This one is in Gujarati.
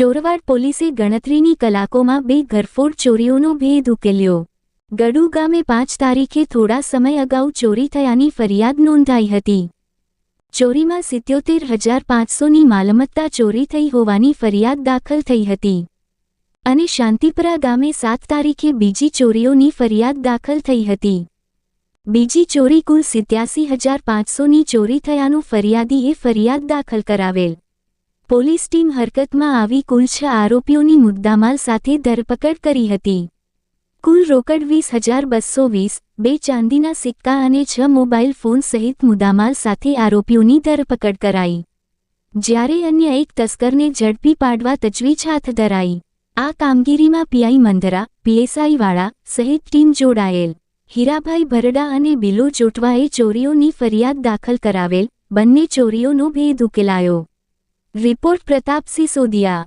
ચોરવાડ પોલીસે ગણતરીની કલાકોમાં 2 ઘરફોડ ચોરીઓનો ભેદ ઉકેલ્યો। ગડુ ગામે 5 તારીખે થોડા સમય અગાઉ ચોરી થયાની ફરિયાદ નોંધાઈ હતી। ચોરીમાં 77,500ની માલમત્તા ચોરી થઈ હોવાની ફરિયાદ દાખલ થઈ હતી અને શાંતિપરા ગામે 7 તારીખે બીજી ચોરીઓની ફરિયાદ દાખલ થઈ હતી। બીજી ચોરી કુલ 87,500ની ચોરી થયાનું ફરિયાદીએ ફરિયાદ દાખલ કરાવેલ। પોલીસ ટીમ હરકતમાં આવી કુલ 6 આરોપીઓની મુદ્દામાલ સાથે ધરપકડ કરી હતી। કુલ રોકડ 20,220, 2 ચાંદીના સિક્કા અને 6 મોબાઈલ ફોન સહિત મુદ્દામાલ સાથે આરોપીઓની ધરપકડ કરાઈ, જ્યારે અન્ય એક તસ્કરને ઝડપી પાડવા તજવીજ હાથ ધરાઈ। આ કામગીરીમાં પીઆઈ મંદરા, પીએસઆઈ વાળા સહિત ટીમ જોડાયેલ। હીરાભાઈ ભરડા અને બિલો જોટવાએ ચોરીઓની ફરિયાદ દાખલ કરાવેલ। બંને ચોરીઓનો ભેદ ઉકેલાયો। રિપોર્ટ પ્રતાપ સિસોદિયા।